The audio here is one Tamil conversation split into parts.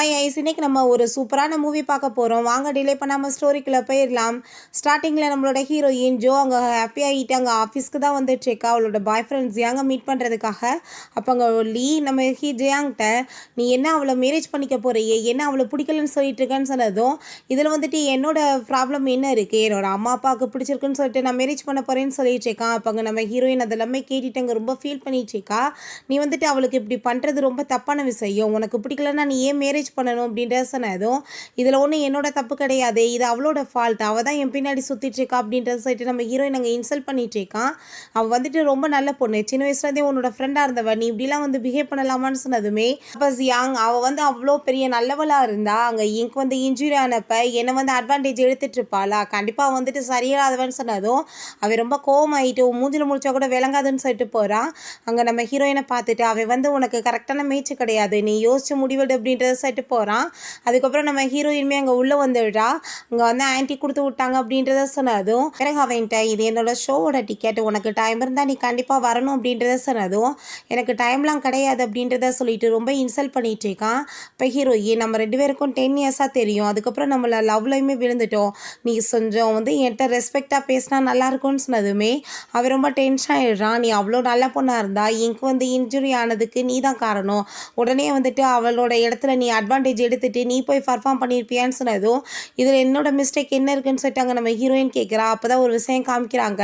ஹாய் ஐஸ், இன்னைக்கு நம்ம ஒரு சூப்பரான மூவி பார்க்க போகிறோம். வாங்க டிலே பண்ணாமல் ஸ்டோரிக்குள்ளே போயிடலாம். ஸ்டார்டிங்கில் நம்மளோட ஹீரோயின் ஜோ அங்கே ஹாப்பி ஆகிட்டு அங்கே ஆஃபீஸ்க்கு தான் வந்துட்டுருக்கா அவளோட பாய் ஃப்ரெண்ட் ஜியாங்கை மீட் பண்ணுறதுக்காக. அப்போ அங்கே லீ நம்ம ஜியாங்கிட்ட நீ என்ன அவளை மேரேஜ் பண்ணிக்க போகிறியே, என்ன அவளை பிடிக்கலன்னு சொல்லிட்டு இருக்கேன்னு சொன்னதும், இதில் வந்துட்டு என்னோட ப்ராப்ளம் என்ன இருக்குது, என்னோட அம்மா அப்பாவுக்கு பிடிச்சிருக்குன்னு சொல்லிட்டு நான் மேரேஜ் பண்ண போகிறேன்னு சொல்லிட்டு இருக்கான். அப்போ அங்கே நம்ம ஹீரோயின் அதெல்லாமே கேட்டுட்டு அங்கே ரொம்ப ஃபீல் பண்ணிட்டு இருக்கா. நீ வந்துட்டு அவளுக்கு இப்படி பண்ணுறது ரொம்ப தப்பான விஷயம், உனக்கு பிடிக்கலன்னா நீ ஏன் மேரேஜ் பண்ணணும் அப்படின்றத சொன்னதும், இதில் ஒன்றும் என்னோட தப்பு கிடையாது, இது அவளோட ஃபால்ட், அவள் தான் என் பின்னாடி சுற்றிட்டு இருக்கா அப்படின்றத சொல்லிட்டு நம்ம ஹீரோயின் அங்கே இன்சல்ட் பண்ணிட்டு இருக்கான். அவள் வந்துட்டு ரொம்ப நல்ல பொண்ணு, சின்ன வயசுலேருந்தே உன்னோட ஃப்ரெண்டாக இருந்தவ, நீ இப்படிலாம் வந்து பிஹேவ் பண்ணலாமான்னு சொன்னதுமே அப்போ ஜியாங் அவள் வந்து அவ்வளோ பெரிய நல்லவளாக இருந்தா அங்கே எனக்கு வந்து இன்ஜுரி ஆனப்ப என்னை வந்து அட்வான்டேஜ் எடுத்துட்டு இருப்பாளா, கண்டிப்பாக வந்துட்டு சரியில்லாதவன்னு சொன்னதும் அவள் ரொம்ப கோவமாயிட்டு மூஞ்சில் முடிச்சா கூட விளங்காதுன்னு சொல்லிட்டு போகிறான். அங்கே நம்ம ஹீரோயினை பார்த்துட்டு அவள் வந்து உனக்கு கரெக்டான மேய்ச்சி கிடையாது, நீ யோசிச்சு முடிவெடு அப்படின்றத சொல்லிட்டு போகிறான். அதுக்கப்புறம் நம்ம ஹீரோயின்மே அங்கே உள்ளே வந்துடுறா. அங்கே வந்து ஆன்ட்டி கொடுத்து விட்டாங்க அப்படின்றத சொன்னதும் பிறகு அவன்கிட்ட இது என்னோட ஷோவோட டிக்கெட், உனக்கு டைம் இருந்தால் நீ கண்டிப்பாக வரணும் அப்படின்றத சொன்னதும் எனக்கு டைம்லாம் கிடையாது அப்படின்றத சொல்லிட்டு ரொம்ப இன்சல்ட் பண்ணிட்டு இருக்கான். இப்போ ஹீரோயின் நம்ம 2 பேருக்கும் 10 இயர்ஸாக தெரியும், அதுக்கப்புறம் நம்மளை லவ்லையுமே விழுந்துட்டோம், நீ கொஞ்சம் வந்து என்கிட்ட ரெஸ்பெக்டாக பேசினா நல்லாயிருக்கும்னு சொன்னதுமே அவன் ரொம்ப டென்ஷன் ஆகிடுறான். நீ அவ்வளோ நல்ல பொண்ணாக இருந்தா எனக்கு வந்து இன்ஜுரி ஆனதுக்கு நீ தான் காரணம், உடனே வந்துட்டு அவளோட இடத்துல நீ அட்வான்டேஜ் எடுத்துட்டு நீ போய் பர்ஃபார்ம் பண்ணியிருப்பியான்னு சொன்னதும் இதில் என்னோட மிஸ்டேக் என்ன இருக்குன்னு சொல்லிட்டாங்க நம்ம ஹீரோயின் கேட்குறா. அப்போ தான் ஒரு விஷயம் காமிக்கிறாங்க,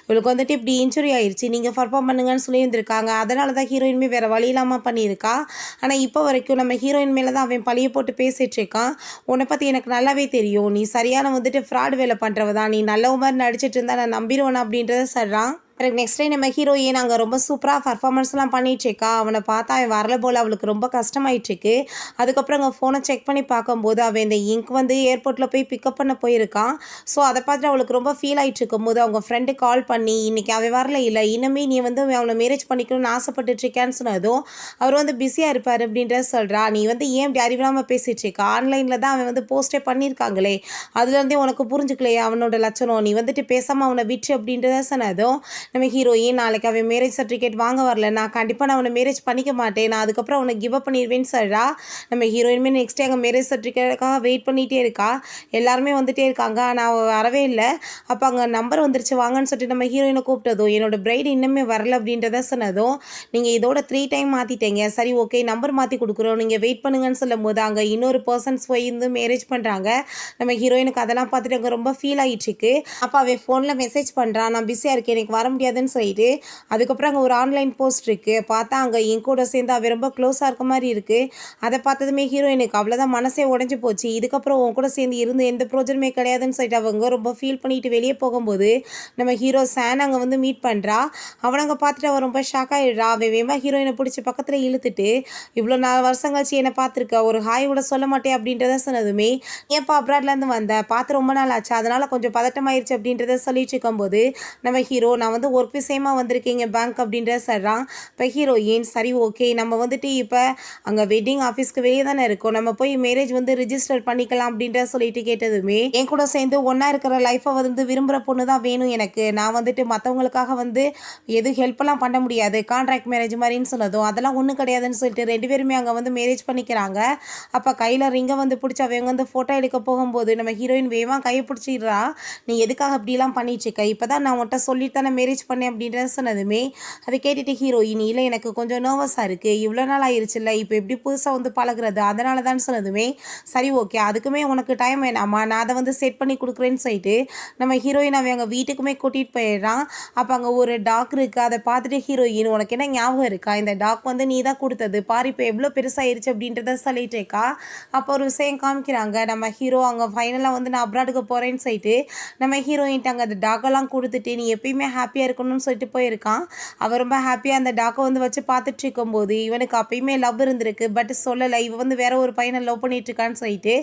இவளுக்கு வந்துட்டு இப்படி இன்ஜுரி ஆயிடுச்சு, நீங்கள் பர்ஃபார்ம் பண்ணுங்கன்னு சொல்லியிருந்திருக்காங்க, அதனால தான் ஹீரோயின்மே வேறு வழி இல்லாமல் பண்ணியிருக்கா. ஆனால் இப்போ வரைக்கும் நம்ம ஹீரோயின் மேலே தான் அவன் பழியை போட்டு பேசிகிட்டு இருக்கான். உன்னை பற்றி எனக்கு நல்லாவே தெரியும், நீ சரியான வந்துட்டு ஃப்ராட் வேலை பண்ணுறவ தான், நீ நல்ல மாதிரி நடிச்சிட்டு இருந்தா நான் நம்பிடுவேனா அப்படின்றத சொல்கிறான். நெக்ஸ்ட் டே நம்ம ஹீரோயின் அங்கே ரொம்ப சூப்பராக பர்ஃபார்மன்ஸ்லாம் பண்ணிகிட்ருக்கா. அவனை பார்த்தா அவன் வரல போல் அவளுக்கு ரொம்ப கஷ்டமாயிட்டுருக்கு. அதுக்கப்புறம் அங்கே ஃபோனை செக் பண்ணி பார்க்கும்போது அவன் இந்த இங்க் வந்து ஏர்போர்ட்டில் போய் பிக்கப் பண்ண போயிருக்கான். ஸோ அதை பார்த்துட்டு அவளுக்கு ரொம்ப ஃபீல் ஆகிட்டு இருக்கும்போது அவங்க ஃப்ரெண்டு கால் பண்ணி இன்றைக்கி அவன் வரல, இல்லை இன்னுமே நீ வந்து அவனை மேரேஜ் பண்ணிக்கணும்னு ஆசைப்பட்டுட்ருக்கேன்னு சொன்னதும் அவர் வந்து பிஸியாக இருப்பார் அப்படின்றத சொல்கிறா. நீ வந்து ஏன் இப்படி அறிவில்லாமல் பேசிகிட்டு இருக்கா, ஆன்லைனில் தான் அவன் வந்து போஸ்டே பண்ணியிருக்காங்களே, அதுலேருந்தே உனக்கு புரிஞ்சுக்கலையே அவனோட லட்சணம், நீ வந்துட்டு பேசாமல் அவனை விட்டு அப்படின்றத சொன்னதும் நம்ம ஹீரோயின் நாளைக்கு அவன் மேரேஜ் சர்டிஃபிகேட் வாங்க வரல, நான் கண்டிப்பாக நான் அவனை மேரேஜ் பண்ணிக்க மாட்டேன், நான் அதுக்கப்புறம் அவனை கிவ் அப் பண்ணிடுவேன்னு சொல்கிறா. நம்ம ஹீரோயினுமே நெக்ஸ்ட் டே அங்கே மேரேஜ் சர்டிஃபிகேட்டுக்காக வெயிட் பண்ணிகிட்டே இருக்கா. எல்லாருமே வந்துகிட்டே இருக்காங்க, ஆனால் அவள் வரவே இல்லை. அப்போ அங்கே நம்பர் வந்துருச்சு வாங்கன்னு சொல்லிட்டு நம்ம ஹீரோயினை கூப்பிட்டதும் என்னோட பிரைடு இன்னுமே வரல அப்படின்றத சொன்னதும் நீங்கள் இதோட 3 டைம் மாற்றிட்டீங்க, சரி ஓகே நம்பர் மாற்றி கொடுக்குறோம், நீங்கள் வெயிட் பண்ணுங்கன்னு சொல்லும் போது அங்கே இன்னொரு பர்சன்ஸ் போய் இருந்து மேரேஜ் பண்ணுறாங்க. நம்ம ஹீரோயினுக்கு அதெல்லாம் பார்த்துட்டு அங்கே ரொம்ப ஃபீல் ஆகிட்டுருக்கு. அப்போ அவன் ஃபோனில் மெசேஜ் பண்ணுறான், நான் பிஸியாக இருக்கேன் எனக்கு வர முடியாதுன்னு சொல்லிட்டு. அதுக்கப்புறம் அங்கே ஒரு ஆன்லைன் போஸ்ட் இருக்குது, பார்த்தா அங்கே என் கூட சேர்ந்து அவ ரொம்ப க்ளோஸாக இருக்க மாதிரி இருக்குது. அதை பார்த்ததுமே ஹீரோயினுக்கு அவ்வளோதான் மனசே உடஞ்சி போச்சு, இதுக்கப்புறம் உன் கூட சேர்ந்து இருந்து எந்த ப்ரோஜனமே கிடையாதுன்னு சொல்லிட்டு அவங்க ரொம்ப ஃபீல் பண்ணிட்டு வெளியே போகும்போது நம்ம ஹீரோ சான் அங்கே வந்து மீட் பண்ணுறா. அவனை அங்கே பார்த்துட்டு அவன் ரொம்ப ஷாக் ஆகிடுறா. அவன் வேமா ஹீரோயினை பிடிச்சி பக்கத்தில் இழுத்துட்டு இவ்வளோ 4 வருஷம் கழிச்சு என்னை பார்த்துருக்க, ஒரு ஹாய் கூட சொல்ல மாட்டேன் அப்படின்றத சொன்னதுமே ஏன்ப்பா அப்ராட்லேருந்து வந்த, பார்த்து ரொம்ப நாள் ஆச்சு அதனால் கொஞ்சம் பதட்டமாயிருச்சு அப்படின்றத சொல்லிட்டு இருக்கும்போது நம்ம ஹீரோ நான் வந்து ஒர்க் விஷயமா வந்திருக்கீங்க பேங்க் அப்படின்ற சொல்கிறான். இப்போ ஹீரோயின் சரி ஓகே நம்ம வந்துட்டு இப்போ அங்கே வெட்டிங் ஆஃபீஸ்க்கு வெளியே தானே இருக்கோம், நம்ம போய் மேரேஜ் வந்து ரிஜிஸ்டர் பண்ணிக்கலாம் அப்படின்ற சொல்லிட்டு கேட்டதுமே என் கூட சேர்ந்து ஒன்றா இருக்கிற லைஃப்பை வந்து விரும்புகிற பொண்ணு தான் வேணும் எனக்கு, நான் வந்துட்டு மற்றவங்களுக்காக வந்து எது ஹெல்ப்பெல்லாம் பண்ண முடியாது, கான்ட்ராக்ட் மேரேஜ் மாதிரின்னு சொன்னதும் அதெல்லாம் ஒன்றும் கிடையாதுன்னு சொல்லிட்டு 2 பேருமே அங்கே வந்து மேரேஜ் பண்ணிக்கிறாங்க. அப்போ கையில் ரிங்கை வந்து பிடிச்சி அவங்க வந்து ஃபோட்டோ எடுக்க போகும்போது நம்ம ஹீரோயின் வேகமாக கையை பிடிச்சிடுறா. நீ எதுக்காக இப்படிலாம் பண்ணிட்டுருக்க, இப்போ தான் நான் உன்ட்ட சொல்லிட்டு தானே மேரேஜ் பண்ணேன் அப்படின்றத சொன்னதுமே அதை கேட்டுட்டு ஹீரோயின் இல்லை எனக்கு கொஞ்சம் நர்வஸாக இருக்குது, இவ்வளோ நாள் ஆயிடுச்சுல்ல இப்போ எப்படி புதுசாக வந்து பழகுறது, அதனால தான் சொன்னதுமே சரி ஓகே அதுக்குமே உனக்கு டைம் வேணாமா, நான் அதை வந்து செட் பண்ணி கொடுக்குறேன்னு சொல்லிட்டு நம்ம ஹீரோயின் அவங்க வீட்டுக்குமே கூட்டிகிட்டு போயிடுறான். அப்போ அங்கே ஒரு டாக் இருக்குது, அதை பார்த்துட்டு ஹீரோயின் உனக்கு என்ன ஞாபகம் இருக்கா, இந்த டாக் வந்து நீ தான் கொடுத்தது பாரு இப்போ எவ்வளோ பெருசாகிடுச்சு அப்படின்றத சொல்லிட்டு இருக்கா. அப்போ ஒரு விஷயம் காமிக்கிறாங்க, நம்ம ஹீரோ அங்கே ஃபைனலாக வந்து நான் அப்ராடுக்கு போகிறேன்னு சொல்லிட்டு நம்ம ஹீரோயின்ட்டு அங்கே அந்த டாக்கெல்லாம் கொடுத்துட்டு நீ எப்பயுமே ஹாப்பியாக இருக்கணும்னு சொல்லிட்டு போயிருக்கான். அவன் ரொம்ப ஹாப்பியாக அந்த டாக்கை வந்து வச்சு பார்த்துட்டு இருக்கும்போது இவனுக்கு அப்பயுமே லவ் இருந்திருக்கு, பட் சொல்லலை, இவன் வந்து வேற ஒரு பையனை லவ் பண்ணிட்டு இருக்கான்னு சொல்லிட்டு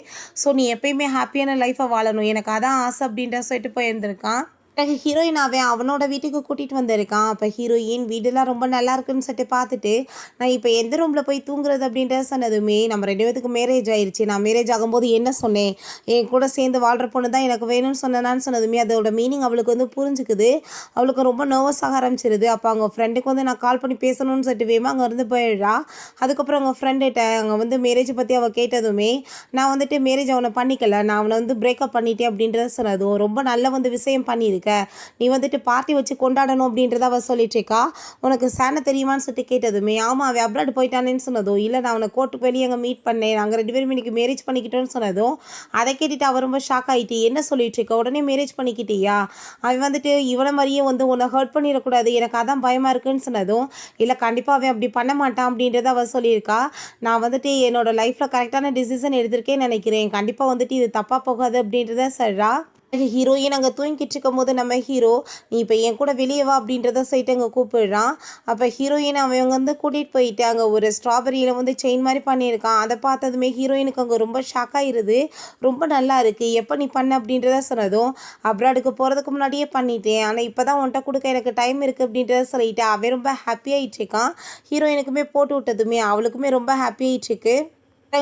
ஸோ நீ எப்பயுமே ஹாப்பியான லைஃப்பை வாழணும் எனக்கு அதான் ஆசை அப்படின்ற சொல்லிட்டு போயிருந்திருக்கான். பிறகு ஹீரோயின் அவனோட வீட்டுக்கு கூட்டிகிட்டு வந்திருக்கான். அப்போ ஹீரோயின் வீடெல்லாம் ரொம்ப நல்லா இருக்குன்னு சொல்லிட்டு பார்த்துட்டு, நான் இப்போ எந்த ரூமில் போய் தூங்குறது அப்படின்றத சொன்னதுமே, நம்ம 2 பேத்துக்கு மேரேஜ் ஆயிடுச்சு. நான் மேரேஜ் ஆகும்போது என்ன சொன்னேன்? என் கூட சேர்ந்து வாழ்கிற பொண்ணு தான் எனக்கு வேணும்னு சொன்னேனான்னு சொன்னதுமே, அதோட மீனிங் அவளுக்கு வந்து புரிஞ்சுக்குது. அவளுக்கு ரொம்ப நர்வஸ் ஆக ஆரம்பிச்சிருது. அப்போ அவங்க ஃப்ரெண்டுக்கு வந்து நான் கால் பண்ணி பேசணும்னு சொல்லிட்டு வேகமாக அங்கேருந்து போயிடுறா. அதுக்கப்புறம் அவங்க ஃப்ரெண்டுகிட்ட அங்கே வந்து மேரேஜை பற்றி அவள் கேட்டதுமே, நான் வந்துட்டு மேரேஜ் அவனை பண்ணிக்கல, நான் அவனை வந்து பிரேக்கப் பண்ணிட்டேன் அப்படின்றத சொன்னதும், ரொம்ப நல்ல வந்து விஷயம் பண்ணியிருக்க, நீ வந்துட்டு பார்ட்டி வச்சு கொண்டாடணும் அப்படின்றத அவள் சொல்லிட்டுருக்கா. உனக்கு சேனை தெரியுமான்னு சொல்லிட்டு கேட்டதுமே, ஆமாம் அவன் அப்ராட் போயிட்டானேன்னு சொன்னதும், இல்லை நான் அவனை கோர்ட்டுக்கு வெளியே அங்கே மீட் பண்ணேன், நாங்கள் 2 பேரும் இன்னைக்கு மேரேஜ் பண்ணிக்கிட்டோன்னு சொன்னதும், அதை கேட்டுட்டு அவள் ரொம்ப ஷாக் ஆகிட்டு, என்ன சொல்லிட்டுருக்க, உடனே மேரேஜ் பண்ணிக்கிட்டியா, அவன் வந்துட்டு இவனை மாதிரியே வந்து உன்னை ஹர்ட் பண்ணிடக்கூடாது, எனக்கு அதான் பயமாக இருக்குன்னு சொன்னதும், இல்லை கண்டிப்பாக அவன் அப்படி பண்ண மாட்டான் அப்படின்றத அவள் சொல்லியிருக்கா. நான் வந்துட்டு என்னோட லைஃப்பில் கரெக்டான டிசிஷன் எடுத்திருக்கேன்னு நினைக்கிறேன், கண்டிப்பாக வந்துட்டு இது தப்பாக போகாது அப்படின்றத சொல்கிறா. ஹீரோயின் அங்கே தூங்கிட்டு இருக்கும் போது நம்ம ஹீரோ, நீ இப்போ என் கூட வெளியே வா அப்படின்றத சொல்லிட்டு அங்கே கூப்பிடுறான். அப்போ ஹீரோயின் அவன் வந்து கூட்டிகிட்டு போயிட்டு அங்கே ஒரு ஸ்ட்ராபெரியில் வந்து செயின் மாதிரி பண்ணியிருக்கான். அதை பார்த்ததுமே ஹீரோயினுக்கு அங்கே ரொம்ப ஷாக் ஆகிருது. ரொம்ப நல்லா இருக்குது, எப்போ நீ பண்ண அப்படின்றத சொன்னதும், அப்ராடுக்கு போகிறதுக்கு முன்னாடியே பண்ணிட்டேன், ஆனால் இப்போ தான் உன்கிட்ட கொடுக்க எனக்கு டைம் இருக்குது அப்படின்றத சொல்லிட்டு அவன் ரொம்ப ஹாப்பி ஆகிட்டுருக்கான். ஹீரோயினுக்குமே போட்டு விட்டதுமே அவளுக்குமே ரொம்ப ஹாப்பி ஆகிட்டுருக்கு.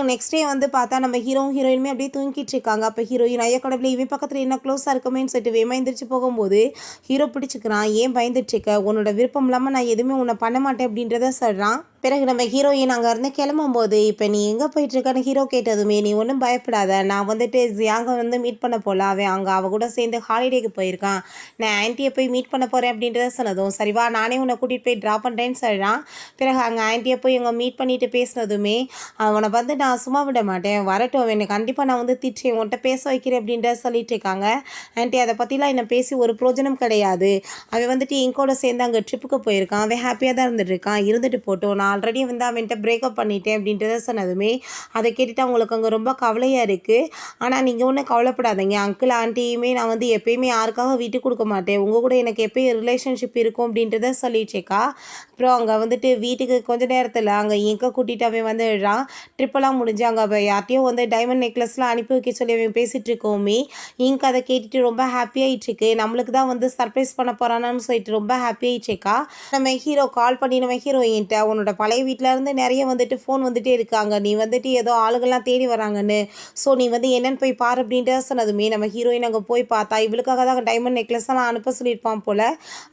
நெக்ஸ்ட் டே வந்து பார்த்தா நம்ம ஹீரோயினுமே அப்படியே தூங்கிட்டு இருக்காங்க. அப்போ ஹீரோயின் ஐயா கடவுளே இவன் பக்கத்தில் என்ன க்ளோஸாக இருக்குமேன்னு சொல்லிட்டு வேகமாக எந்திரிச்சு போகும்போது ஹீரோ பிடிச்சிக்கிறான். ஏன் பயந்துட்டுருக்க, உன்னோட விருப்பம் இல்லாமல் நான் எதுவுமே உன்னை பண்ண மாட்டேன் அப்படின்றத சொல்கிறான். பிறகு நம்ம ஹீரோயின் அங்கேருந்து கிளம்பும்போது, இப்போ நீ எங்கே போயிட்டுருக்கான்னு ஹீரோ கேட்டதுமே, நீ ஒன்றும் பயப்படாத, நான் வந்துட்டு ஜியாங்கை வந்து மீட் பண்ண போகல, அவன் கூட சேர்ந்து ஹாலிடேக்கு போயிருக்கான், நான் ஆன்ட்டியை போய் மீட் பண்ண போகிறேன் அப்படின்றத சொன்னதும், சரிவா நானே உன்னை கூட்டிகிட்டு போய் ட்ராப் பண்ணுறேன்னு சொல்கிறான். பிறகு அங்கே ஆன்ட்டியை போய் அங்கே மீட் பண்ணிட்டு பேசினதுமே, அவனை வந்து நான் சும்மா விட மாட்டேன், வரட்டும் என்னை கண்டிப்பாக நான் வந்து திட்டுறேன், உன்கிட்ட பேச வைக்கிறேன் அப்படின்றத சொல்லிட்டு இருக்காங்க. ஆன்ட்டி அதை பற்றிலாம் என்னை பேசி ஒரு பிரோஜனம் கிடையாது, அவன் வந்துட்டு என் கூட சேர்ந்து அங்கே ட்ரிப்புக்கு போயிருக்கான், அவன் ஹாப்பியாக தான் இருந்துட்டு போட்டோம், நான் ஆல்ரெடி வந்து அவன்கிட்ட பிரேக்கப் பண்ணிட்டேன் அப்படின்றத சொன்னதுமே, அதை கேட்டுட்டு அவங்களுக்கு அங்கே ரொம்ப கவலையாக இருக்குது. ஆனால் நீங்கள் ஒன்றும் கவலைப்படாதீங்க, அங்கிள் ஆண்டியுமே நான் வந்து எப்பயுமே யாருக்காக விட்டு கொடுக்க மாட்டேன், உங்கள் கூட எனக்கு எப்பயும் ரிலேஷன்ஷிப் இருக்கும் அப்படின்றத சொல்லிச்சேக்கா. அப்புறம் அங்கே வந்துட்டு வீட்டுக்கு கொஞ்ச நேரத்தில் அங்கே எங்கே கூட்டிகிட்டு அவன் வந்துடுறான். ட்ரிப்பெல்லாம் முடிஞ்சு அங்கே யார்ட்டையும் வந்து டைமண்ட் நெக்லஸ்லாம் அனுப்பி வைக்க சொல்லி அவன் பேசிகிட்டு இருக்கோமே, இங்கே அதை கேட்டுட்டு ரொம்ப ஹாப்பியாகிட்டுருக்கு, நம்மளுக்கு தான் வந்து சர்ப்ரைஸ் பண்ண போகிறானான்னு சொல்லிட்டு ரொம்ப ஹாப்பியாகிடுச்சேக்கா. நம்ம ஹீரோ கால் பண்ணி நம்ம ஹீரோயின்ட்ட, உன்னோட பழைய வீட்டில் இருந்து நிறைய வந்துட்டு ஃபோன் வந்துட்டே இருக்காங்க, நீ வந்துட்டு ஏதோ ஆளுகள்லாம் தேடி வராங்கன்னு, ஸோ நீ வந்து என்னென்னு போய் பாரு அப்படின்ட்டு சொன்னதுமே, நம்ம ஹீரோயின் அங்கே போய் பார்த்தா இவளுக்காக தான் டைமண்ட் நெக்லஸ்லாம் அனுப்ப சொல்லியிருப்பான் போல்,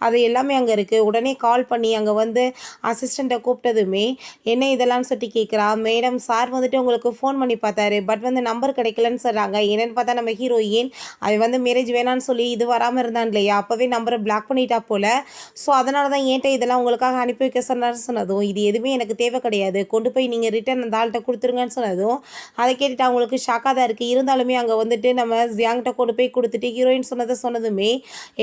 அது எல்லாமே அங்கே இருக்குது. உடனே கால் பண்ணி அங்கே வந்து அசிஸ்டண்ட்டை கூப்பிட்டதுமே, என்ன இதெல்லாம் சொல்லி கேட்குறா. மேடம் சார் வந்துட்டு உங்களுக்கு ஃபோன் பண்ணி பார்த்தாரு, பட் வந்து நம்பர் கிடைக்கலன்னு சொல்கிறாங்க. என்னென்னு பார்த்தா நம்ம ஹீரோயின் அவன் வந்து மேரேஜ் வேணான்னு சொல்லி இது வராமல் இருந்தான் இல்லையா, அப்போவே நம்பரை பிளாக் பண்ணிட்டா போல், ஸோ அதனால தான் ஏன்ட்ட இதெல்லாம் உங்களுக்காக அனுப்பி வைக்க சொன்னதும், இது எதுவுமே எனக்கு தேவை கிடையாது, கொண்டு போய் நீங்கள் ரிட்டன் அந்த ஆள்கிட்ட கொடுத்துருங்கன்னு சொன்னதும், அதை கேட்டுட்டு அவங்களுக்கு ஷாக்காக தான் இருக்குது. இருந்தாலுமே அங்கே வந்துட்டு நம்ம ஜியாங்கிட்ட கொண்டு போய் கொடுத்துட்டு ஹீரோயின் சொன்னதுமே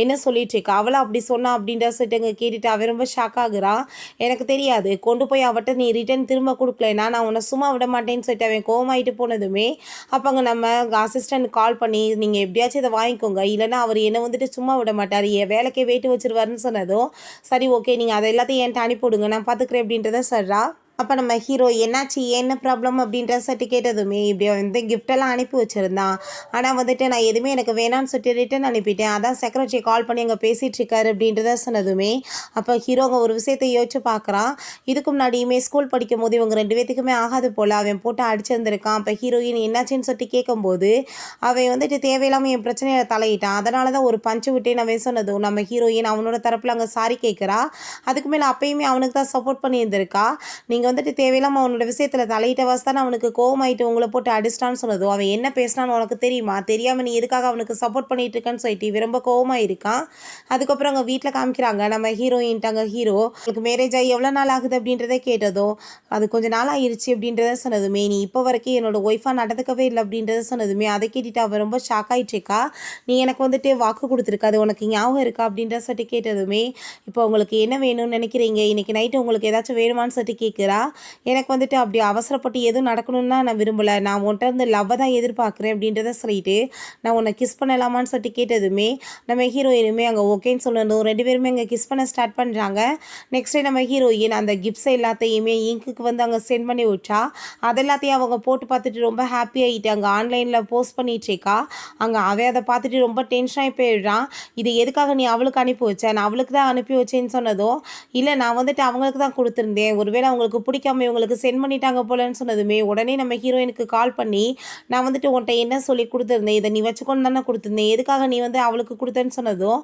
என்ன சொல்லிட்டு இருக்கா, அவளை அப்படி சொன்னா அப்படின்ற சொல்லிட்டு அங்கே கேட்டுட்டு அவன் ரொம்ப ஷாக் ஆகுறான். எனக்கு தெரியாது, கொண்டு போய் அவட்ட நீ ரிட்டன் திரும்ப கொடுக்கலனா நான் உன்னை சும்மா விட மாட்டேன்னு சொல்லிட்டு அவன் கோவமாயிட்டு போனதுமே, அப்போ அங்கே நம்ம அசிஸ்டன்ட் கால் பண்ணி நீங்கள் எப்படியாச்சும் இதை வாங்கிக்கோங்க, இல்லைன்னா அவர் என்னை வந்துட்டு சும்மா விட மாட்டார், என் வேலைக்கே வெயிட்டு வச்சிருவாருன்னு சொன்னதும், சரி ஓகே நீங்கள் அதை எல்லாத்தையும் என்கிட்ட அனுப்பிவிடுங்க நான் பார்த்துக்கிறேன் அப்படின்றத சொல்கிறா. அப்போ நம்ம ஹீரோ என்னாச்சு என்ன ப்ராப்ளம் அப்படின்ற சொல்லிட்டு கேட்டதுமே, இப்படி வந்து கிஃப்டெல்லாம் அனுப்பி வச்சுருந்தான், ஆனால் வந்துட்டு நான் எதுவுமே எனக்கு வேணான்னு சொல்லிட்டு ரிட்டன் அனுப்பிட்டேன், அதான் செக்ரட்டரி கால் பண்ணி அங்கே பேசிகிட்ருக்காரு அப்படின்றத சொன்னதுமே, அப்போ ஹீரோங்க ஒரு விஷயத்தை யோசிச்சு பார்க்குறான். இதுக்கு முன்னாடியுமே ஸ்கூல் படிக்கும் போது இவங்க 2 பேத்துக்குமே ஆகாது போல் அவன் போட்டு அடிச்சிருந்துருக்கான். அப்போ ஹீரோயின் என்னாச்சுன்னு சொல்லிட்டு கேட்கும்போது, அவன் வந்துட்டு தேவையில்லாமல் என் பிரச்சனையை தலையிட்டான், அதனால தான் ஒரு பஞ்சு விட்டேன்னு அவன் சொன்னதும், நம்ம ஹீரோயின் அவனோட தரப்பில் அங்கே சாரி கேட்குறா. அதுக்கு மேலே அப்பயுமே அவனுக்கு தான் சப்போர்ட் பண்ணியிருந்திருக்கா. நீங்கள் வந்துட்டு தேவையில்லாமல் அவனோட விஷயத்தில் தலையிட்ட வாசத்தானே அவனுக்கு கோவமாயிட்டு உங்களை போட்டு அடிச்சிட்டான்னு சொன்னதும், அவன் என்ன பேசினான்னு உனக்கு தெரியுமா, தெரியாமல் நீ எதுக்காக அவனுக்கு சப்போர்ட் பண்ணிட்டு இருக்கன்னு சொல்லிட்டு ரொம்ப கோவமாக இருக்கான். அதுக்கப்புறம் அங்கே வீட்டில் காமிக்கிறாங்க நம்ம ஹீரோயின்ட்டாங்க. ஹீரோ உங்களுக்கு மேரேஜ் ஆகி எவ்வளோ நாள் ஆகுது அப்படின்றத கேட்டதும், அது கொஞ்சம் நாள் ஆயிடுச்சு அப்படின்றத சொன்னதுமே, நீ இப்போ வரைக்கும் என்னோட ஒய்ஃபாக நடந்துக்கவே இல்லை அப்படின்றத சொன்னதுமே, அதை கேட்டுட்டு அவன் ரொம்ப ஷாக் ஆகிட்டுருக்கா. நீ எனக்கு வந்துட்டு வாக்கு கொடுத்துருக்க, அது உனக்கு ஞாபகம் இருக்கா அப்படின்ற சொல்லிட்டு கேட்டதுமே, இப்போ உங்களுக்கு என்ன வேணும்னு நினைக்கிறீங்க, இன்றைக்கி நைட்டு உங்களுக்கு ஏதாச்சும் வேணுமான்னு சொல்லிட்டு கேட்குறா. சொல்லிடுறா, எனக்கு வந்துட்டு அப்படி அவசரப்பட்டு எதுவும் நடக்கணும்னா நான் விரும்பலை, நான் உன்கிட்ட இருந்து லவ்வை தான் எதிர்பார்க்குறேன் அப்படின்றத சொல்லிட்டு நான் உன்னை கிஸ் பண்ணலாமான்னு சொல்லிட்டு கேட்டதுமே நம்ம ஹீரோயினுமே அங்கே ஓகேன்னு சொல்லணும். 2 பேருமே அங்கே கிஸ் பண்ண ஸ்டார்ட் பண்ணுறாங்க. நெக்ஸ்ட்டு நம்ம ஹீரோயின் அந்த கிஃப்ட்ஸ் எல்லாத்தையுமே இங்க்குக்கு வந்து அங்கே சென்ட் பண்ணி விட்டா. அது எல்லாத்தையும் அவங்க போட்டு பார்த்துட்டு ரொம்ப ஹாப்பி ஆகிட்டு அங்கே ஆன்லைனில் போஸ்ட் பண்ணிகிட்ருக்கா. அங்கே அவன் அதை பார்த்துட்டு ரொம்ப டென்ஷன் ஆகி போயிடுறான். இது எதுக்காக நீ அவளுக்கு அனுப்பி வச்ச, நான் அவளுக்கு தான் அனுப்பி வச்சேன்னு சொன்னதும், இல்லை நான் வந்துட்டு அவங்களுக்கு தான் கொடுத்துருந்தேன், ஒருவேளை அவங்களுக்கு பிடிக்காம இவங்களுக்கு சென்ட் பண்ணிட்டாங்க போலன்னு சொன்னதுமே உடனே நம்ம ஹீரோயினுக்கு கால் பண்ணி, நான் வந்துட்டு உன்ட்ட என்ன சொல்லி கொடுத்துருந்தேன், இதை நீ வச்சுக்கொண்டு தானே கொடுத்துருந்தேன், எதுக்காக நீ வந்து அவளுக்கு கொடுத்தேன்னு சொன்னதும்,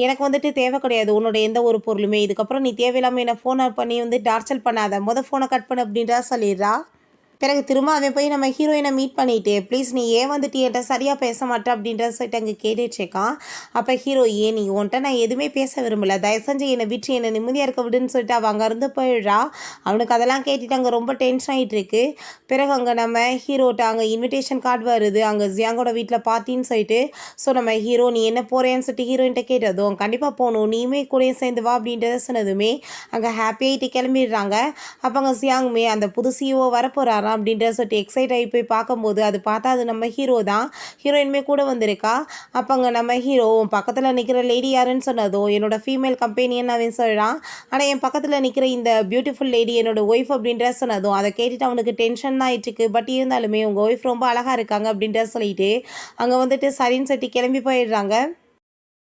எனக்கு வந்துட்டு தேவை கிடையாது உன்னோட எந்த ஒரு பொருளுமே, இதுக்கப்புறம் நீ தேவையில்லாமல் என்னை ஃபோனை பண்ணி வந்து டார்ச்சர் பண்ணாத, ஃபோனை கட் பண்ணு அப்படின்றா சொல்லிடுறா. பிறகு திரும்ப அவன் போய் நம்ம ஹீரோயினை மீட் பண்ணிட்டு, ப்ளீஸ் நீ ஏன் வந்துட்டு என்கிட்ட சரியாக பேச மாட்டே அப்படின்ற சொல்லிட்டு அங்கே கேட்டுட்ருக்கான். அப்போ ஹீரோயின், நீ உன்ட்ட நான் எதுவுமே பேச விரும்பலை, தயவு செஞ்சு என்னை விட்டு என்னை நிம்மதியாக இருக்க விடுன்னு சொல்லிட்டு அவள் அங்கேருந்து போயிடுறா. அவனுக்கு அதெல்லாம் கேட்டுட்டு அங்கே ரொம்ப டென்ஷன் ஆகிட்டு இருக்கு. பிறகு அங்கே நம்ம ஹீரோட்ட அங்கே இன்விடேஷன் கார்டு வருது, அங்கே ஜியாங்கோட வீட்டில் பார்ட்டின்னு சொல்லிட்டு. ஸோ நம்ம ஹீரோ நீ என்ன போகிறேன்னு சொல்லிட்டு ஹீரோயின்ட்ட கேட்டதும், கண்டிப்பாக போகணும், நீயுமே கூடயும் சேர்ந்து வா அப்படின்றத சொன்னதுமே அங்கே ஹாப்பி ஆகிட்டு கிளம்பிடுறாங்க. அப்போ அங்கே ஜியாங்குமே அந்த புது சிஓ வரப்போகிறாரா அப்படின்ற சொல்லிட்டு எக்ஸைட் ஆகி போய் பார்க்கும்போது அது பார்த்தா அது நம்ம ஹீரோ தான். ஹீரோயினுமே கூட வந்திருக்கா. அப்போ அங்கே நம்ம ஹீரோ பக்கத்தில் நிற்கிற லேடி யாருன்னு சொன்னதும் என்னோட ஃபீமேல் கம்பெனியன் அவன் சொல்கிறான். ஆனால் என் பக்கத்தில் நிற்கிற இந்த பியூட்டிஃபுல் லேடி என்னோட ஒய்ஃப் அப்படின்ற சொன்னதும் அதை கேட்டுட்டு அவனுக்கு டென்ஷன் தான் ஆயிட்டுருக்கு. பட் இருந்தாலுமே உங்கள் ஒய்ஃப் ரொம்ப அழகாக இருக்காங்க அப்படின்ற சொல்லிட்டு அங்கே வந்துட்டு சரின்னு சொல்லிட்டு கிளம்பி போயிடுறாங்க.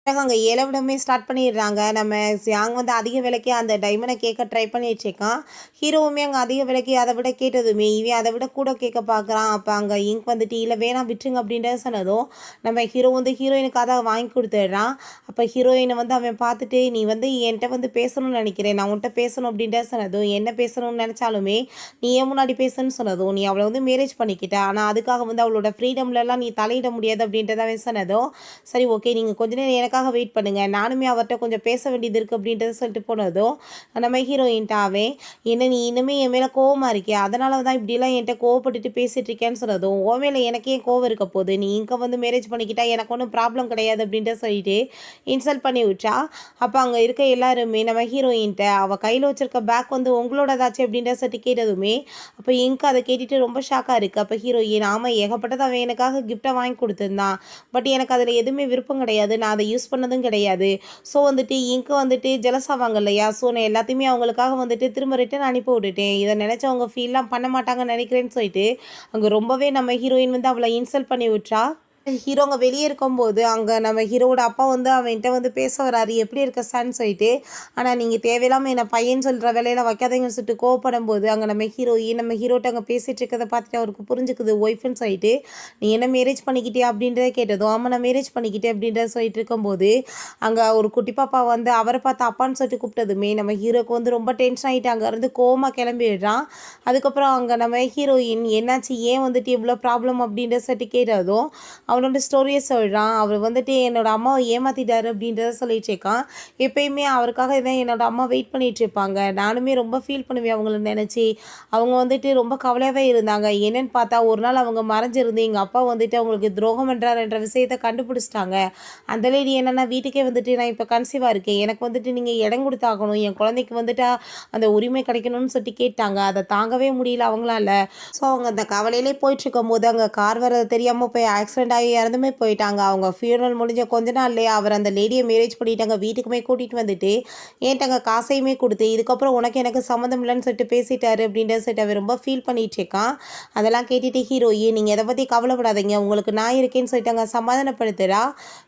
அங்கே ஏலவிடமே ஸ்டார்ட் பண்ணிடுறாங்க. நம்ம ஜியாங் வந்து அதிக விலைக்கு அந்த டைமண்டை கேட்க ட்ரை பண்ணிட்டுருக்கான். ஹீரோவுமே அங்கே அதிக விலைக்கு அதை விட கேட்டதுமே இவன் அதை விட கூட கேட்க பார்க்குறான். அப்போ அங்கே இங்க் வந்துட்டு இல்லை வேணாம் விட்டுருங்க அப்படின்றத சொன்னதும் நம்ம ஹீரோ வந்து ஹீரோயினுக்காக அதை வாங்கி கொடுத்துட்றான். அப்போ ஹீரோயினை வந்து அவன் பார்த்துட்டு நீ வந்து என்கிட்ட வந்து பேசணும்னு நினைக்கிறேன், நான் உன்கிட்ட பேசணும் அப்படின்றத சொன்னதும், என்ன பேசணும்னு நினச்சாலுமே நீ ஏன் முன்னாடி பேசுன்னு சொன்னதும், நீ அவளை வந்து மேரேஜ் பண்ணிக்கிட்ட, ஆனால் அதுக்காக வந்து அவளோட ஃப்ரீடம்லலாம் நீ தலையிட முடியாது அப்படின்றத அவன் சொன்னதும், சரி ஓகே நீங்கள் கொஞ்ச நேரம் எனக்காக வெயிட் பண்ணுங்கள், நானுமே அவர்கிட்ட கொஞ்சம் பேச வேண்டியது இருக்குது அப்படின்றத சொல்லிட்டு போனதும் நம்ம ஹீரோயின்ட்டாவே என்ன நீ இன்னுமே என் மேலே கோவமாக இருக்கியா, அதனால தான் இப்படிலாம் என்கிட்ட கோவப்பட்டுட்டு பேசிகிட்டு இருக்கேன்னு சொன்னதும், ஓ மேலே எனக்கே கோவம் இருக்க போகுது, நீ இங்கே வந்து மேரேஜ் பண்ணிக்கிட்டா எனக்கு ஒன்றும் ப்ராப்ளம் கிடையாது அப்படின்ற சொல்லிட்டு இன்சல்ட் பண்ணி விட்டா. அப்போ அங்கே இருக்க எல்லாருமே நம்ம ஹீரோயின்ட்ட அவள் கையில் வச்சிருக்க பேக் வந்து உங்களோடதாச்சு அப்படின்ற சொல்லிட்டு கேட்டதுமே அப்போ இங்கே அதை கேட்டுட்டு ரொம்ப ஷாக்காக இருக்குது. அப்போ ஹீரோயின் ஆமாம் ஏகப்பட்டது அவன் எனக்காக கிஃப்டை வாங்கி கொடுத்துருந்தான், பட் எனக்கு அதில் எதுவுமே விருப்பம் கிடையாது, நான் அதை யூஸ் பண்ணதும் கிடையாது. ஸோ வந்துட்டு இங்கே வந்துட்டு ஜெலஸ் ஆவாங்க இல்லையா, ஸோ நான் எல்லாத்தையுமே அவங்களுக்காக வந்துட்டு திரும்ப ரிட்டன் அனுப்பி விட்டுட்டேன், இதை நினச்சி அவங்க ஃபீல்லாம் பண்ண மாட்டாங்கன்னு நினைக்கிறேன்னு சொல்லிட்டு அங்கே ரொம்பவே நம்ம ஹீரோயின் வந்து அவளை இன்சல்ட் பண்ணி விட்றா. ஹீரோ அங்கே வெளியே இருக்கும்போது அங்கே நம்ம ஹீரோவோட அப்பா வந்து அவன்கிட்ட வந்து பேச வராரு, எப்படி இருக்க சார்ன்னு சொல்லிட்டு. ஆனால் நீங்கள் தேவையில்லாமல் என்னை பையன் சொல்கிற வேலையில் வைக்காதீங்கன்னு சொல்லிட்டு கோவப்படும் போது அங்கே நம்ம ஹீரோட்ட அங்கே பேசிகிட்டு இருக்கிறத பார்த்துட்டு அவருக்கு புரிஞ்சுக்குது ஒய்ஃப்னு சொல்லிட்டு. நீ என்ன மேரேஜ் பண்ணிக்கிட்டே அப்படின்றத கேட்டதும் ஆமாம் நான் மேரேஜ் பண்ணிக்கிட்டே அப்படின்றத சொல்லிட்டு இருக்கும்போது அங்கே ஒரு குட்டி பாப்பா வந்து அவரை பார்த்து அப்பான்னு சொல்லிட்டு கூப்பிட்டதுமே நம்ம ஹீரோக்கு வந்து ரொம்ப டென்ஷன் ஆகிட்டு அங்கேருந்து கோவமாக கிளம்பிடுறான். அதுக்கப்புறம் அங்கே நம்ம ஹீரோயின் என்னாச்சு ஏன் வந்துட்டு இவ்வளோ ப்ராப்ளம் அப்படின்ற சொல்லிட்டு கேட்டதும் அவனோட ஸ்டோரியை சொல்கிறான். அவர் வந்துட்டு என்னோட அம்மாவை ஏமாற்றிட்டாரு அப்படின்றத சொல்லிட்டு இருக்கான். எப்பயுமே அவருக்காக தான் என்னோட அம்மா வெயிட் பண்ணிகிட்டு இருப்பாங்க, நானுமே ரொம்ப ஃபீல் பண்ணுவேன் அவங்கள நினச்சி. அவங்க வந்துட்டு ரொம்ப கவலையாகவே இருந்தாங்க. என்னென்னு பார்த்தா ஒரு நாள் அவங்க மறைஞ்சிருந்து எங்கள் அப்பா வந்துட்டு அவங்களுக்கு துரோகம் பண்ணுறாருன்ற விஷயத்தை கண்டுபிடிச்சிட்டாங்க. அந்த லேடி என்னென்னா வீட்டுக்கே வந்துட்டு நான் இப்போ கன்சீவாக இருக்கேன், எனக்கு வந்துட்டு நீங்கள் இடம் கொடுத்தாகணும், என் குழந்தைக்கு வந்துட்டு அந்த உரிமை கிடைக்கணும்னு சொல்லிட்டு கேட்டாங்க. அதை தாங்கவே முடியல அவங்களால. ஸோ அவங்க அந்த கவலையிலே போயிட்டுருக்கும் போது அங்கே கார் வர தெரியாமல் போய் ஆக்சிடென்ட் இறந்துமே போயிட்டாங்க. அவங்க ஃபியூனரல் முடிஞ்ச கொஞ்ச நாள்லேயே அவர் அந்த லேடியை மேரேஜ் பண்ணிட்டாங்க, வீட்டுக்குமே கூட்டிகிட்டு வந்துட்டு ஏன்ட்டாங்க காசையுமே கொடுத்து இதுக்கப்புறம் உனக்கு எனக்கு சம்மந்தம் இல்லைன்னு சொல்லிட்டு பேசிட்டாரு அப்படின்ற சொல்லிட்டு அவர் ரொம்ப ஃபீல் பண்ணிட்டு இருக்கான். அதெல்லாம் கேட்டுட்டு ஹீரோயின் நீங்கள் எதை பற்றி கவலைப்படாதீங்க, உங்களுக்கு நான் இருக்கேன்னு சொல்லிட்டு அங்கே சமாதானப்படுத்துகிறா.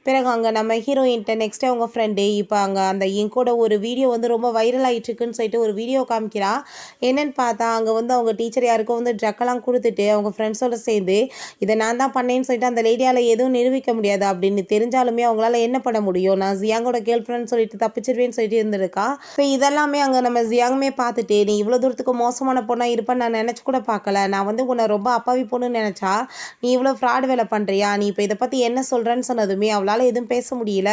பிறகு அங்கே நம்ம ஹீரோயின்ட்ட நெக்ஸ்ட்டு அவங்க ஃப்ரெண்டு இப்போ அங்கே அந்த இங்கோட ஒரு வீடியோ வந்து ரொம்ப வைரல் ஆகிட்டு இருக்குன்னு சொல்லிட்டு ஒரு வீடியோ காமிக்கிறா. என்னென்னு பார்த்தா அங்கே வந்து அவங்க டீச்சர் யாருக்கும் வந்து ட்ரக்கெல்லாம் கொடுத்துட்டு அவங்க ஃப்ரெண்ட்ஸோடு சேர்ந்து இதை நான் தான் பண்ணேன்னு சொல்லிட்டு அந்த லேடியால் எதுவும் நிரூபிக்க முடியாது அப்படின்னு தெரிஞ்சாலுமே அவங்களால என்ன பண்ண முடியும், நான் ஜியாங்கோட கேர்ள் ஃப்ரெண்ட் சொல்லிட்டு தப்பிச்சிருவேன்னு சொல்லிட்டு இருந்திருக்கா. இப்போ இதெல்லாமே அங்கே நம்ம ஜியாங்குமே பார்த்துட்டு நீ இவ்வளோ தூரத்துக்கு மோசமான பொண்ணாக இருப்பேன்னு நான் நினச்சி கூட பார்க்கல, நான் வந்து உன்னை ரொம்ப அப்பாவி பொண்ணுன்னு நினச்சா நீ இவ்வளோ ஃப்ராட் வேலை பண்ணுறியா, நீ இப்போ இதை பற்றி என்ன சொல்கிறேன்னு சொன்னதுமே அவளால் எதுவும் பேச முடியல.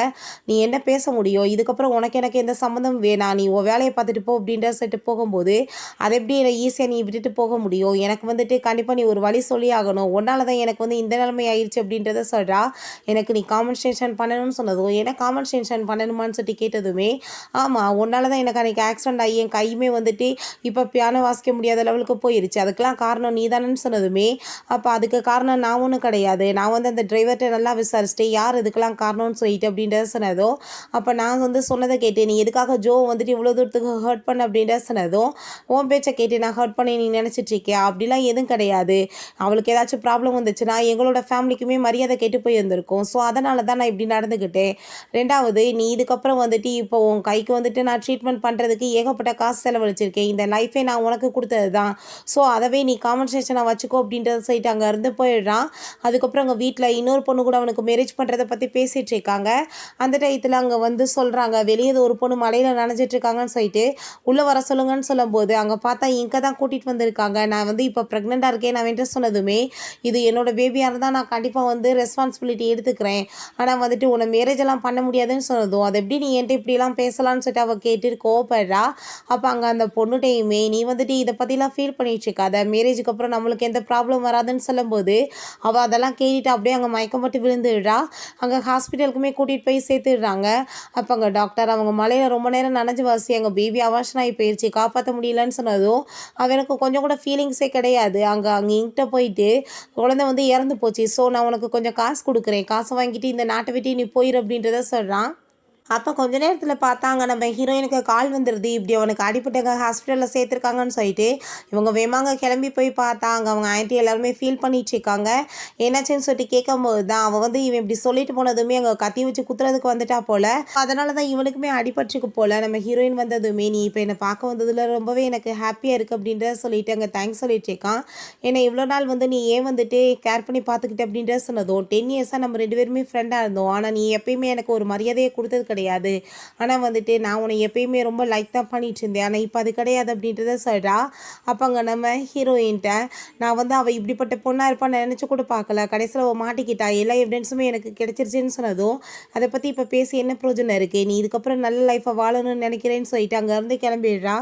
நீ என்ன பேச முடியும், இதுக்கப்புறம் உனக்கு எனக்கு எந்த சம்மந்தம் வேணாம், நீ உன் வேலையை பார்த்துட்டு போ அப்படின்ற சொல்லிட்டு போகும்போது அதை எப்படி ஈஸியாக நீ விட்டுட்டு போக முடியும், எனக்கு வந்துட்டு கண்டிப்பாக நீ ஒரு வழி சொல்லி ஆகணும், உன்னால தான் எனக்கு வந்து இந்த நிலைமை ஆயிடுச்சு அப்படின்னு அப்படின்றத சொல்கிறா. எனக்கு நீ காம்பன்சேஷன் பண்ணணும்னு சொன்னதும், ஏன்னா காம்பன்சேஷன் பண்ணணுமான்னு சொல்லி கேட்டதுமே, ஆமாம் உன்னால தான் எனக்கு அன்றைக்கி ஆக்சிடென்ட் ஆகி என் கையுமே வந்துட்டு இப்போ பியானோ வாசிக்க முடியாத லெவலுக்கு போயிருச்சு, அதுக்கெலாம் காரணம் நீ தானேன்னு சொன்னதுமே, அப்போ அதுக்கு காரணம் நான் ஒன்றும் கிடையாது, நான் வந்து அந்த டிரைவர்கிட்ட நல்லா விசாரிச்சுட்டு யார் இதுக்கெலாம் காரணம்னு சொல்லிட்டு அப்படின்றத சொன்னதோ, அப்போ நான் வந்து சொன்னதை கேட்டு நீ எதுக்காக ஜோ வந்துட்டு இவ்வளோ தூரத்துக்கு ஹர்ட் பண்ண அப்படின்றத சொன்னதும், உன் பேச்சை கேட்டு நான் ஹர்ட் பண்ணி நீ நினச்சிட்டு இருக்கியா, அப்படிலாம் எதுவும் கிடையாது, அவளுக்கு ஏதாச்சும் ப்ராப்ளம் வந்துச்சுன்னா எங்களோட ஃபேமிலிக்குமே மரியாதை கெட்டு போயிருந்திருக்கும், ஸோ அதனால தான் நான் இப்படி நடந்துக்கிட்டேன். ரெண்டாவது நீ இதுக்கப்புறம் வந்துட்டு இப்போ உன் கைக்கு வந்துட்டு நான் ட்ரீட்மெண்ட் பண்ணுறதுக்கு ஏகப்பட்ட காசு செலவழிச்சிருக்கேன், இந்த லைஃபே நான் உனக்கு கொடுத்தது தான், ஸோ அதவே நீ காம்பன்சேஷனை வச்சுக்கோ அப்படின்றத சொல்லிட்டு அங்கே இருந்து போயிடுறான். அதுக்கப்புறம் அங்கே வீட்டில் இன்னொரு பொண்ணு கூட அவனுக்கு மேரேஜ் பண்ணுறதை பற்றி பேசிகிட்டு இருக்காங்க. அந்த டயத்தில் அங்கே வந்து சொல்கிறாங்க, வெளியே ஒரு பொண்ணு மலையில் நனைஞ்சிட்டு இருக்காங்கன்னு சொல்லிட்டு உள்ளே வர சொல்லுங்கன்னு சொல்லும்போது, அங்கே பார்த்தா இங்கே தான் கூட்டிகிட்டு வந்திருக்காங்க, நான் வந்து இப்போ ப்ரெக்னெண்ட்டாக இருக்கேன் நான் வந்துட்டு சொன்னதுமே, இது என்னோடய பேபியாக இருந்தால் நான் கண்டிப்பாக வந்து ரெஸ்பான்சிபிலிட்டி எடுத்துக்கிறேன், ஆனால் வந்துட்டு உன்னை மேரேஜ் எல்லாம் பண்ண முடியாதுன்னு சொன்னதும், அது எப்படி நீ என்கிட்ட இப்படிலாம் பேசலான்னு சொல்லிட்டு அவள் கேட்டு கோவப்படுறா. அப்போ அங்கே அந்த பொண்ணுகிட்டையுமே நீ வந்துட்டு இதை பற்றிலாம் ஃபீல் பண்ணிட்டு இருக்காத, மேரேஜுக்கு அப்புறம் நம்மளுக்கு எந்த ப்ராப்ளம் வராதுன்னு சொல்லும்போது, அவள் அதெல்லாம் கேட்டுட்டு அப்படியே அங்கே மயக்கம் போட்டு விழுந்துடுறா. அங்கே ஹாஸ்பிட்டலுக்குமே கூட்டிகிட்டு போய் சேர்த்துடுறாங்க. அப்போ அங்கே டாக்டர் அவங்க மலையில் ரொம்ப நேரம் நனைஞ்சு வாசி எங்கள் பேபி அவாஷன் ஆகி போயிடுச்சு, காப்பாற்ற முடியலன்னு சொன்னதும், அவனுக்கு கொஞ்சம் கூட ஃபீலிங்ஸே கிடையாது. அங்கே என்கிட்ட போயிட்டு குழந்தை வந்து இறந்து போச்சு, ஸோ நான் உனக்கு கொஞ்சம் காசு கொடுக்குறேன், காசை வாங்கிட்டு இந்த நாட்டை விட்டு நீ போயிரு அப்படின்றத சொல்கிறான். அப்போ கொஞ்ச நேரத்தில் பார்த்தாங்க நம்ம ஹீரோயினுக்கு கால் வந்துடுது, இப்படி அவனுக்கு அடிப்பட்டங்க ஹாஸ்பிட்டலில் சேர்த்துருக்காங்கன்னு சொல்லிட்டு இவங்க வேமாங்க கிளம்பி போய் பார்த்தாங்க. அவங்க ஆன்ட்டி எல்லாருமே ஃபீல் பண்ணிட்டு இருக்காங்க. என்னாச்சுன்னு சொல்லிட்டு கேட்கும்போது தான் அவன் வந்து இவன் இப்படி சொல்லிட்டு போனதுமே அங்கே கத்தி வச்சு குத்துறதுக்கு வந்துட்டா போல், அதனால தான் இவனுக்குமே அடிபட்டுருக்கு போல். நம்ம ஹீரோயின் வந்ததுமே நீ இப்போ என்னை பார்க்க வந்ததில் ரொம்பவே எனக்கு ஹாப்பியாக இருக்குது அப்படின்றத சொல்லிட்டு அங்கே தேங்க்ஸ் சொல்லிட்டு இருக்கான். ஏன்னா இவ்வளோ நாள் வந்து நீ ஏன் வந்துட்டு கேர் பண்ணி பார்த்துக்கிட்ட அப்படின்றத சொன்னதும், 10 இயர்ஸாக நம்ம 2 பேருமே ஃப்ரெண்டாக இருந்தோம், ஆனால் நீ எப்பயுமே எனக்கு ஒரு மரியாதையை கொடுத்தது கிடையாது, ஆனால் வந்துட்டு நான் உன்னை எப்பயுமே ரொம்ப லைக் தான் பண்ணிட்டு இருந்தேன், ஆனால் இப்போ அது கிடையாது அப்படின்றத சொல்கிறா. அப்போ அங்கே நம்ம ஹீரோயின்ட்ட நான் வந்து அவள் இப்படிப்பட்ட பொண்ணாக இருப்பான்னு நினச்சி கூட பார்க்கல, கடைசியில் அவள் மாட்டிக்கிட்டா, எல்லா எவிடன்ஸுமே எனக்கு கிடைச்சிருச்சுன்னு சொன்னதும், அதை பற்றி இப்போ பேசி என்ன பிரயோஜனம் இருக்குது, நீ இதுக்கப்புறம் நல்ல லைஃப்பை வாழணும்னு நினைக்கிறேன்னு சொல்லிட்டு அங்கேருந்து கிளம்பிடுறா.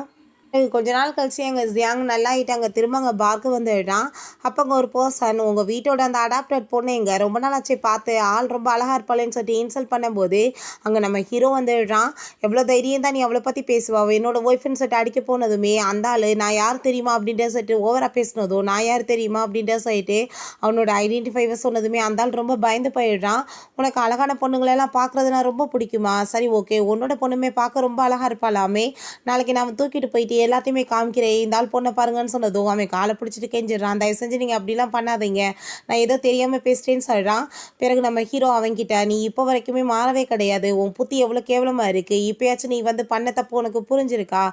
கொஞ்ச நாள் கழிச்சு எங்கள் ஜியாங் நல்லா ஆகிட்டாங்க, திரும்ப அங்கே பார்க்க வந்துடுறான். அப்போ அங்கே ஒரு பர்சன் உங்கள் வீட்டோட அந்த அடாப்டட் பொண்ணு எங்கே ரொம்ப நாள் ஆச்சு பார்த்து, ஆள் ரொம்ப அழகாக இருப்பாளேன்னு சொல்லிட்டு இன்சல்ட் பண்ணும்போது அங்கே நம்ம ஹீரோ வந்துடுறான். எவ்வளோ தைரியம் தான் நீ அவளை பற்றி பேசுவா, என்னோட ஒய்ஃப்னு சொல்லிட்டு அடிக்க போனதுமே அந்த ஆள் நான் யார் தெரியுமா அப்படின்ற சொல்லிட்டு ஓவராக பேசினதும், நான் யார் தெரியுமா அப்படின்ற சொல்லிட்டு அவனோட ஐடென்டிஃபைவை சொன்னதுமே அந்த ஆள் ரொம்ப பயந்து போயிடுறான். உனக்கு அழகான பொண்ணுங்களெல்லாம் பார்க்குறதுனா ரொம்ப பிடிக்குமா, சரி ஓகே உன்னோட பொண்ணுமே பார்க்க ரொம்ப அழகாக இருப்பாளாமே, நாளைக்கு நான் தூக்கிட்டு போயிட்டு எல்லாத்தையுமே காமிக்கிறேன், இந்த ஆள் பொண்ணை பாருங்கன்னு சொன்னதும் அவன் காலை பிடிச்சிட்டு கெஞ்சிடுறான், தயவு செஞ்சு நீங்கள் அப்படிலாம் பண்ணாதீங்க, நான் ஏதோ தெரியாமல் பேசுகிறேன்னு சொல்கிறான். பிறகு நம்ம ஹீரோ அவன்கிட்ட நீ இப்போ வரைக்குமே மாறவே கிடையாது, உன் புத்தி எவ்வளோ கேவலமாக இருக்குது, இப்போயாச்சும் நீ வந்து பண்ண தப்பு உனக்கு புரிஞ்சிருக்கா,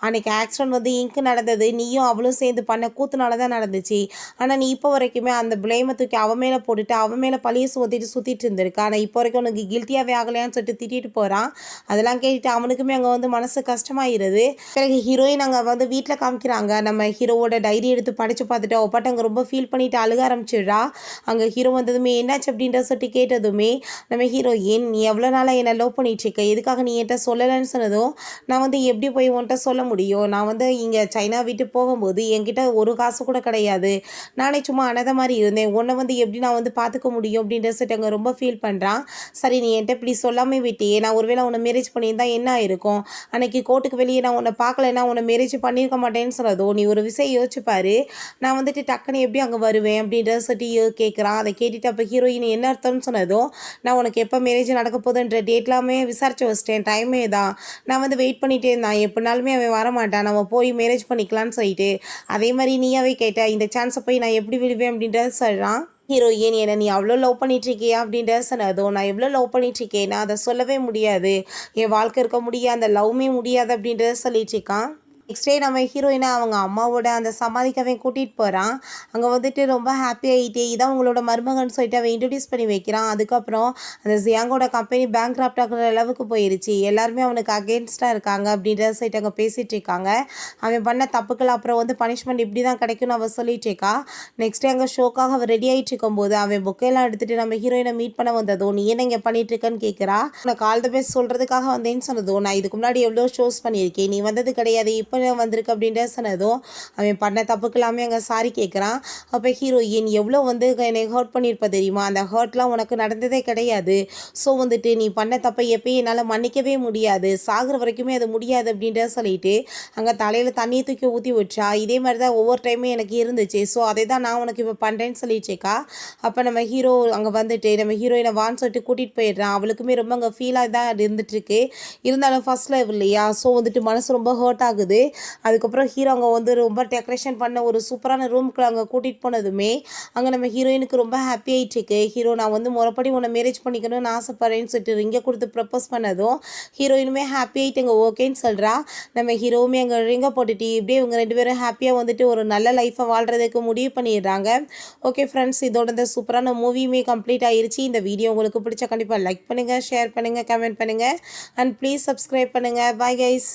அன்றைக்கி ஆக்சிடென்ட் வந்து இங்கு நடந்தது நீயும் அவளும் சேர்ந்து பண்ண கூத்துனால தான் நடந்துச்சு, ஆனால் நீ இப்போ வரைக்குமே அந்த பிளேமை தூக்கி அவன் மேலே போட்டுட்டு அவன் மேலே பழியை சுற்றிட்டு இருந்திருக்கா, ஆனால் இப்போ வரைக்கும் உனக்கு கில்ட்டியாகவே ஆகலையான்னு சொல்லிட்டு திட்டிட்டு போகிறான். அதெல்லாம் கேட்டுட்டு அவனுக்குமே அங்கே வந்து மனசு கஷ்டமாயிருது. பிறகு ஹீரோயின் அங்கே வந்து வீட்டில் காமிக்கிறாங்க. நம்ம ஹீரோவோட டைரி எடுத்து படித்து பார்த்துட்டு அவப்பாட்ட அங்கே ரொம்ப ஃபீல் பண்ணிவிட்டு அழுக ஆரம்பிச்சிடுறா. அங்கே ஹீரோ வந்ததுமே என்னாச்சு அப்படின்ற சொல்லிட்டு கேட்டதுமே நம்ம ஹீரோயின் நீ எவ்வளோ நாளாக என்னை லவ் பண்ணிகிட்ருக்க, எதுக்காக நீ என்கிட்ட சொல்லலைன்னு சொன்னதும், நான் வந்து எப்படி போய் உன்கிட்ட சொல்ல முடியும், நான் வந்து இங்கே சைனா விட்டு போகும்போது என்கிட்ட ஒரு காசு கூட கிடையாது, நானே சும்மா அனாதை மாதிரி இருந்தேன், உன்னை வந்து எப்படி நான் வந்து பார்த்துக்க முடியும் அப்படின்ற சொல்லிட்டு அங்கே ரொம்ப ஃபீல் பண்ணுறான். சரி நீ என்கிட்ட இப்படி சொல்லாமல் விட்டியே, நான் ஒருவேளை உன்னை மேரேஜ் பண்ணியிருந்தா என்ன ஆயிருக்கும், அன்னைக்கு கோர்ட்டுக்கு வெளியே நான் உன்னை பார்க்கலைன்னா உன்னை மேரேஜ் பண்ணியிருக்க மாட்டேன்னு சொன்னதோ, நீ ஒரு விஷயம் யோசிச்சுப்பாரு, நான் வந்துட்டு டக்குன்னு எப்படி அங்கே வருவேன் அப்படின்றத சொல்லிட்டு கேட்குறான். அதை கேட்டுட்டு அப்போ ஹீரோயின் என்ன அர்த்தம்னு சொன்னதும், நான் உனக்கு எப்போ மேரேஜ் நடக்க போகுதுன்ற டேட்லாமே விசாரிச்சு வச்சிட்டேன், டைமே தான், நான் வந்து வெயிட் பண்ணிகிட்டே இருந்தான், எப்படினாலுமே அவன் வரமாட்டான், நம்ம போய் மேரேஜ் பண்ணிக்கலான்னு சொல்லிட்டு, அதே மாதிரி நீயாவே கேட்ட இந்த சான்ஸை போய் நான் எப்படி விடுவேன் அப்படின்றத சொல்கிறான். ஹீரோயின் என்ன நீ அவ்வளோ லவ் பண்ணிகிட்ருக்கியா அப்படின்ற சொன்னதும், நான் எவ்வளோ லவ் பண்ணிகிட்ருக்கேன்னா அதை சொல்லவே முடியாது, என் வாழ்க்கை இருக்க முடியாது, அந்த லவ்மே முடியாது அப்படின்றத சொல்லிட்டு இருக்கான். நெக்ஸ்ட் டே நம்ம ஹீரோயினை அவங்க அம்மாவோட அந்த சமாதிக்கு அவன் கூட்டிகிட்டு போகிறான். அங்கே வந்துட்டு ரொம்ப ஹாப்பி ஆகிட்டே இதான் உங்களோட மருமகன்னு சொல்லிட்டு அவன் இன்ட்ரடியூஸ் பண்ணி வைக்கிறான். அதுக்கப்புறம் அந்த ஜியாங்கோட கம்பெனி பேங்க் கிராப்ட் ஆகிற அளவுக்கு போயிடுச்சு, எல்லாருமே அவனுக்கு அகேன்ஸ்டாக இருக்காங்க அப்படின்றத சொல்லிட்டு அங்கே பேசிகிட்டு இருக்காங்க. அவன் பண்ண தப்புக்கள் அப்புறம் வந்து பனிஷ்மெண்ட் இப்படி தான் கிடைக்கும்னு அவள் சொல்லிட்டு இருக்கா. நெக்ஸ்ட் டே அங்கே ஷோக்காக அவள் ரெடி ஆகிட்டு இருக்கும்போது அவன் புக்கையெல்லாம் எடுத்துகிட்டு நம்ம ஹீரோயினை மீட் பண்ண வந்ததோ, நீ என்ன இங்கே பண்ணிட்டு இருக்கன்னு கேட்குறா. உனக்கு ஆல் த பெஸ்ட் சொல்கிறதுக்காக வந்தேன்னு சொன்னதோ, நான் இதுக்கு முன்னாடி எவ்வளோ ஷோஸ் பண்ணியிருக்கேன், நீ வந்தது கிடையாது, எப்போ வந்திருக்கு அப்படின்ற சொன்னதும் அவன் பண்ண தப்புக்கு எல்லாமே அங்கே சாரி கேட்குறான். அப்போ ஹீரோயின் எவ்வளோ வந்து என்னை ஹர்ட் பண்ணியிருப்ப தெரியுமா, அந்த ஹர்ட்லாம் உனக்கு நடந்ததே கிடையாது. ஸோ வந்துட்டு நீ பண்ண தப்பை எப்பயும் என்னால் மன்னிக்கவே முடியாது, சாகிற வரைக்குமே அது முடியாது அப்படின்ற சொல்லிட்டு அங்கே தலையில் தண்ணியை தூக்கி ஊற்றி வச்சா. இதே மாதிரி தான் ஒவ்வொரு டைமும் எனக்கு இருந்துச்சு. ஸோ அதை தான் நான் உனக்கு இப்போ பண்ணுறேன்னு சொல்லிச்சேக்கா. அப்போ நம்ம ஹீரோ அங்கே வந்துட்டு நம்ம ஹீரோயினை வான்னு சொல்லிட்டு கூட்டிகிட்டு போயிடுறான். அவளுக்குமே ரொம்ப அங்கே ஃபீலாக தான் இருந்துட்டுருக்கு. இருந்தாலும் ஃபர்ஸ்ட் லைவ் இல்லையா, ஸோ வந்துட்டு மனசு ரொம்ப ஹர்ட் ஆகுது. அதுக்கப்புறம் ஹீரோ அங்கே வந்து ரொம்ப டெக்கரேஷன் பண்ண ஒரு சூப்பரான ரூமுக்கு அங்கே கூட்டிகிட்டு போனதுமே அங்கே நம்ம ஹீரோயினுக்கு ரொம்ப ஹாப்பி ஆகிட்டுருக்கு. ஹீரோ நான் வந்து முறைப்படி உன்னை மேரேஜ் பண்ணிக்கணும்னு ஆசைப்பட்றேன்னு சொல்லிட்டு ரிங்கை கொடுத்து ப்ரப்போஸ் பண்ணதும் ஹீரோயினுமே ஹாப்பி ஆகிட்டு அங்கே ஓகேன்னு சொல்கிறா. நம்ம ஹீரோவுமே அங்கே ரிங்கை போட்டுட்டு இப்படியே இவங்க 2 பேரும் ஹாப்பியாக வந்துட்டு ஒரு நல்ல லைஃப்பை வாழ்கிறதுக்கு முடிவு பண்ணிடுறாங்க. ஓகே ஃப்ரெண்ட்ஸ், இதோட இந்த சூப்பரான மூவியுமே கம்ப்ளீட் ஆயிருச்சு. இந்த வீடியோ உங்களுக்கு பிடிச்ச கண்டிப்பாக லைக் பண்ணுங்கள், ஷேர் பண்ணுங்கள், கமெண்ட் பண்ணுங்கள் அண்ட் ப்ளீஸ் சப்ஸ்கிரைப் பண்ணுங்கள். Bye guys.